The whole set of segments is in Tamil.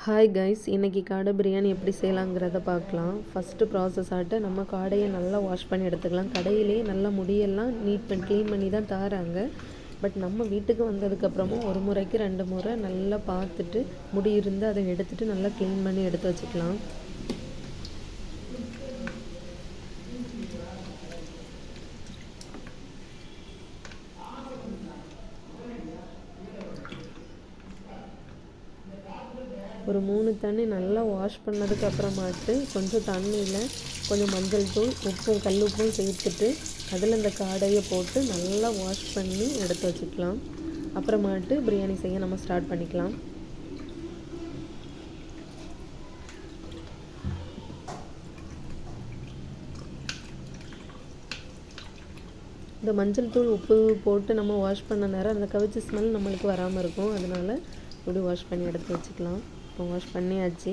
ஹாய் கைஸ், இன்றைக்கி காடை பிரியாணி எப்படி செய்யலாங்கிறத பார்க்கலாம். ஃபஸ்ட்டு ப்ராசஸ் ஆகிட்டு நம்ம காடையை நல்லா வாஷ் பண்ணி எடுத்துக்கலாம். கடையிலே நல்லா முடியெல்லாம் க்ளீன் பண்ணி தான் தராங்க. பட் நம்ம வீட்டுக்கு வந்ததுக்கப்புறமும் ஒரு முறைக்கு 2 முறை நல்லா பார்த்துட்டு முடி இருந்து அதை எடுத்துகிட்டு நல்லா க்ளீன் பண்ணி எடுத்து வச்சுக்கலாம். ஒரு 3 தண்ணி நல்லா வாஷ் பண்ணதுக்கு அப்புறமாட்டு கொஞ்சம் தண்ணியில் கொஞ்சம் மஞ்சள் தூள், உப்பும் கல் உப்பும் சேர்த்துட்டு அதில் இந்த காடையை போட்டு நல்லா வாஷ் பண்ணி எடுத்து வச்சுக்கலாம். அப்புறமாட்டு பிரியாணி செய்ய நம்ம ஸ்டார்ட் பண்ணிக்கலாம். இந்த மஞ்சள் தூள் உப்பு போட்டு நம்ம வாஷ் பண்ண நேரம் அந்த கவிச்சி ஸ்மெல் நம்மளுக்கு வராமல் இருக்கும். அதனால் இப்படி வாஷ் பண்ணி எடுத்து வச்சுக்கலாம். இப்போ வாஷ் பண்ணியாச்சு.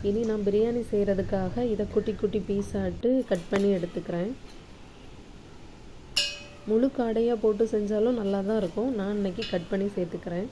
இனி நான் பிரியாணி செய்கிறதுக்காக இதை குட்டி குட்டி பீஸாட்டு கட் பண்ணி எடுத்துக்கிறேன். முழு காடையாக போட்டு செஞ்சாலும் நல்லா தான் இருக்கும். நான் இன்றைக்கி கட் பண்ணி சேர்த்துக்கிறேன்.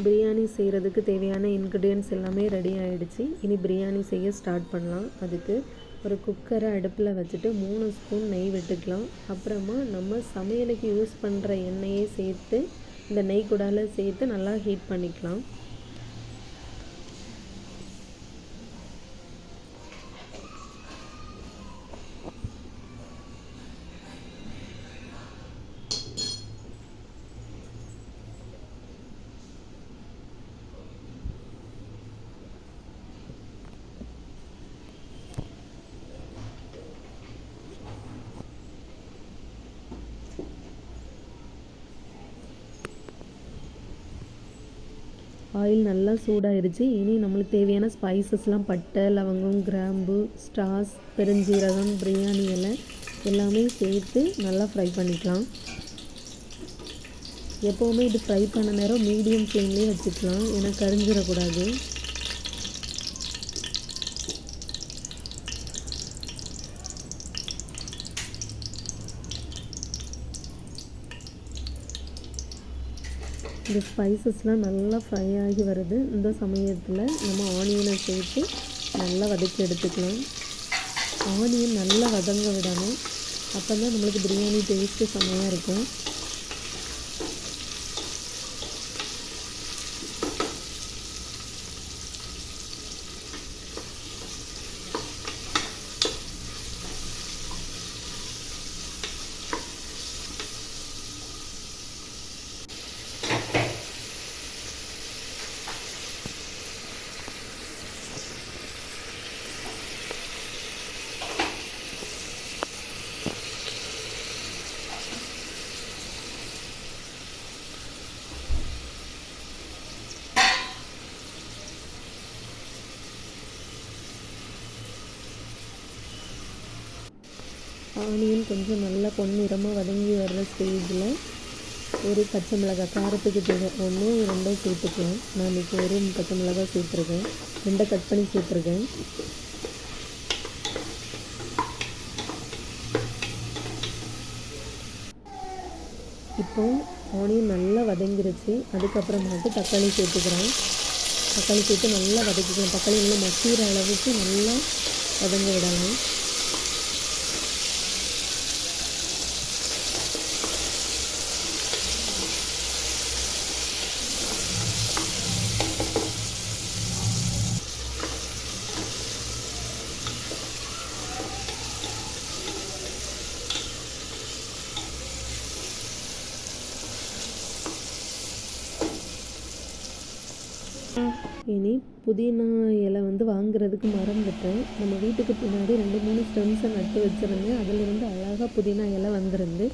பிரியாணி செய்கிறதுக்கு தேவையான இன்க்ரீடியன்ட்ஸ் எல்லாமே ரெடி ஆகிடுச்சு. இனி பிரியாணி செய்ய ஸ்டார்ட் பண்ணலாம். அதுக்கு ஒரு குக்கரை அடுப்பில் வச்சுட்டு 3 ஸ்பூன் நெய் விட்டுக்கலாம். அப்புறமா நம்ம சமையலுக்கு யூஸ் பண்ணுற எண்ணெயை சேர்த்து இந்த நெய் கூடால சேர்த்து நல்லா ஹீட் பண்ணிக்கலாம். ஆயில் நல்லா சூடாகிடுச்சு. இனி நம்மளுக்கு தேவையான ஸ்பைசஸ்லாம் பட்டை, லவங்கம், கிராம்பு, ஸ்டார்ஸ், பெருஞ்சீரகம், பிரியாணி இலை எல்லாமே சேர்த்து நல்லா ஃப்ரை பண்ணிக்கலாம். எப்போவுமே இது ஃப்ரை பண்ண நேரம் மீடியம் ஃப்ளேம்லேயே வச்சுக்கலாம், ஏன்னா கரிஞ்சிடக்கூடாது. இந்த ஸ்பைசஸ்லாம் நல்லா ஃப்ரை ஆகி வருது. இந்த சமயத்தில் நம்ம ஆனியனை சேர்த்து நல்லா வதக்கி எடுத்துக்கலாம். ஆனியன் நல்லா வதங்க விடணும். அப்போ தான் நம்மளுக்கு பிரியாணி டேஸ்ட்டு செம்மையாக இருக்கும். ஆனியன் கொஞ்சம் நல்லா பொன்னிறமாக வதங்கி வர்ற ஸ்டேஜில் ஒரு பச்சை மிளகாய், காரத்துக்கு தேவை 1 2 சேர்த்துக்கலாம். நான் இன்றைக்கி ஒரு பச்சை மிளகாய் சேர்த்துருக்கேன். 2 கட் பண்ணி சேர்த்துருக்கேன். இப்போ ஆனியன் நல்லா வதங்கிருச்சு. அதுக்கப்புறமாட்டு தக்காளி சேர்த்துக்கிறேன். தக்காளி சேர்த்து நல்லா வதக்கிக்கலாம். தக்காளி நல்லா மசிகிற அளவுக்கு நல்லா வதங்க விடலாம். இனி புதினா இலை வாங்குறதுக்கு மறந்துட்டேன். நம்ம வீட்டுக்கு பின்னாடி 2-3 ஸ்டெம்ஸை நட்டு வச்சுருந்தேன். அதிலிருந்து அழகாக புதினா இலை வந்திருந்து.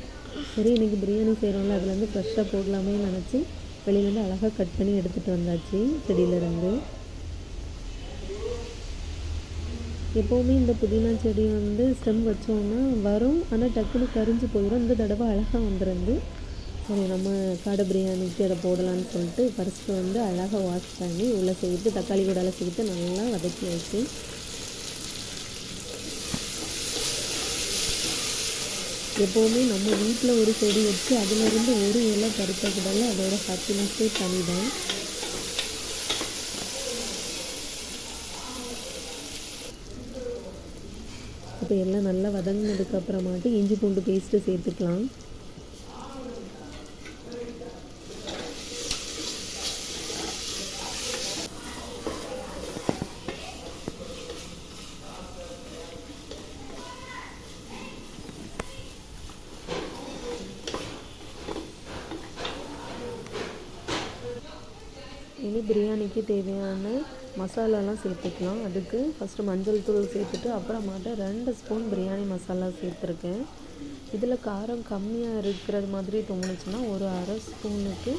சரி, இன்றைக்கி பிரியாணி செய்கிறோம்ல, அதுலேருந்து ஃப்ரெஷ்ஷாக போடலாமே நினச்சி வெளியிலேருந்து அழகாக கட் பண்ணி எடுத்துகிட்டு வந்தாச்சு செடியிலேருந்து. எப்போவுமே இந்த புதினா செடி வந்து ஸ்டெம் வச்சோன்னா வரும், ஆனால் டக்குன்னு கரிஞ்சு போயிடும். இந்த தடவை அழகாக வந்துருந்து. சரி, நம்ம காடை பிரியாணிக்கு அதை போடலான்னு சொல்லிட்டு ஃபஸ்ட்டு வந்து அழகாக வாஷ் பண்ணி உள்ளே சேர்த்து தக்காளி கூடலாம் சேர்த்து நல்லா வதக்கி வச்சு, எப்போவுமே நம்ம வீட்டில் ஒரு செடி வச்சு அதிலிருந்து ஒரு இலை பறித்த கூடல அதோட ஹாப்பினஸ்ஸே தனி தான். இப்போ எல்லாம் நல்லா வதங்கினதுக்கப்புறமாட்டு இஞ்சி பூண்டு பேஸ்ட்டு சேர்த்துக்கலாம். இனி பிரியாணிக்கு தேவையான மசாலாலாம் சேர்த்துக்கலாம். அதுக்கு ஃபஸ்ட்டு மஞ்சள் தூள் சேர்த்துட்டு அப்புறமாட்ட 2 ஸ்பூன் பிரியாணி மசாலா சேர்த்துருக்கேன். இதில் காரம் கம்மியாக இருக்கிறது மாதிரி தோணுச்சுன்னா ஒரு அரை ஸ்பூனுக்கு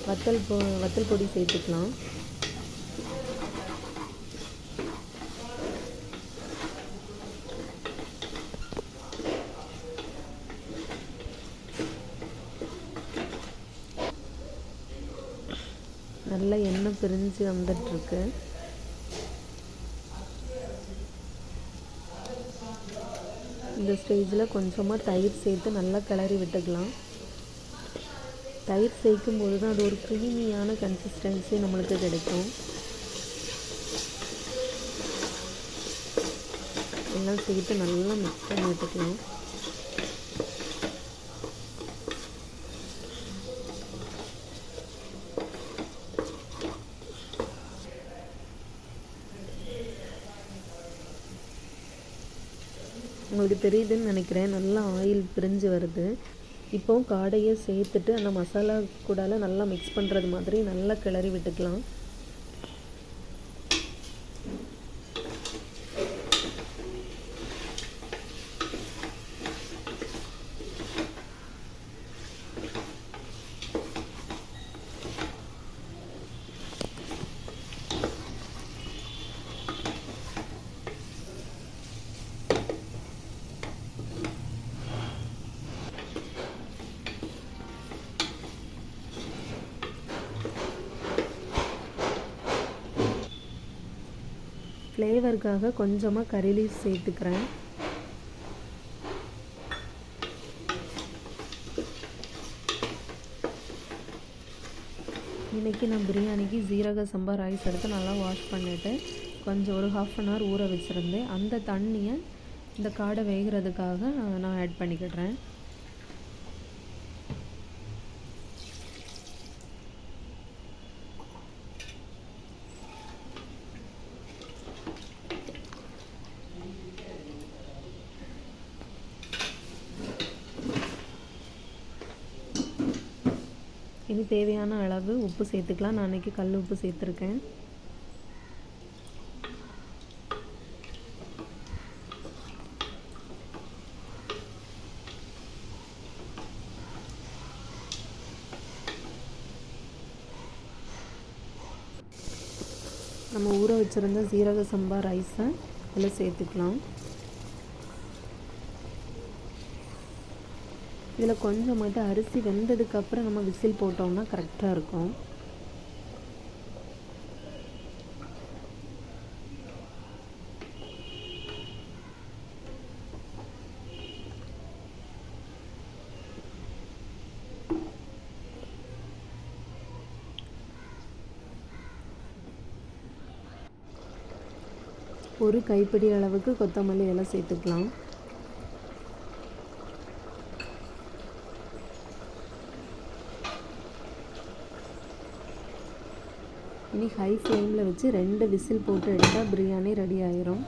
வத்தல் பொடி சேர்த்துக்கலாம். நல்லா எண்ணெய் பிரிஞ்சு வந்துட்டுருக்கு. இந்த ஸ்டேஜில் கொஞ்சமாக தயிர் சேர்த்து நல்லா கிளறி விட்டுக்கலாம். தயிர் சேர்க்கும் போது தான் அது ஒரு க்ரீமியான கன்சிஸ்டன்சி நம்மளுக்கு கிடைக்கும். எல்லாம் சேர்த்து நல்லா மிக்ஸ் பண்ணி விட்டுக்கலாம். உங்களுக்கு தெரியுதுன்னு நினைக்கிறேன், நல்லா ஆயில் பிரிஞ்சு வருது. இப்போ காடையை சேர்த்துட்டு அந்த மசாலா கூடால நல்லா மிக்ஸ் பண்ணுறது மாதிரி நல்லா கிளறி விட்டுக்கலாம். ஃப்ளேவருக்காக கொஞ்சமாக கறி லீஃப் சேர்த்துக்கிறேன். இன்றைக்கி நான் பிரியாணிக்கு ஜீரக சம்பா ரைஸ் எடுத்து நல்லா வாஷ் பண்ணிவிட்டு கொஞ்சம் ஒரு 1/2 அன் ஹவர் ஊற வச்சுருந்தேன். அந்த தண்ணியை இந்த காடை வேகிறதுக்காக நான் ஆட் பண்ணிக்கிடுறேன். இனி தேவையான அளவு உப்பு சேர்த்துக்கலாம். நான் அன்றைக்கி கல் உப்பு சேர்த்துருக்கேன். நம்ம ஊற வச்சுருந்த சீரக சம்பா ரைஸை இதில் சேர்த்துக்கலாம். இதில் கொஞ்சம் மட்டும் அரிசி வெந்ததுக்கப்புறம் நம்ம விசில் போட்டோம்னா கரெக்டாக இருக்கும். ஒரு கைப்பிடி அளவுக்கு கொத்தமல்லி இலை சேர்த்துக்கலாம். இனி ஹை ஃப்ளேமில் வச்சு 2 விசில் போட்டு எடுத்தால் பிரியாணி ரெடி ஆயிரும்.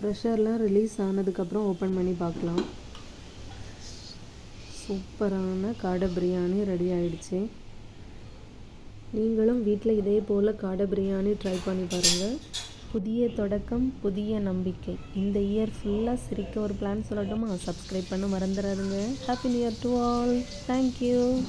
ப்ரெஷர்லாம் ரிலீஸ் ஆனதுக்கப்புறம் ஓப்பன் பண்ணி பார்க்கலாம். சூப்பரான காடை பிரியாணி ரெடி ஆயிடுச்சு. நீங்களும் வீட்டில் இதே போல் காடை பிரியாணி ட்ரை பண்ணி பாருங்கள். புதிய தொடக்கம், புதிய நம்பிக்கை. இந்த இயர் ஃபுல்லாக சிரிக்க ஒரு பிளான் சொல்லட்டுமா? சப்ஸ்கிரைப் பண்ண மறந்துடாதுங்க. Happy new year to all. Thank you.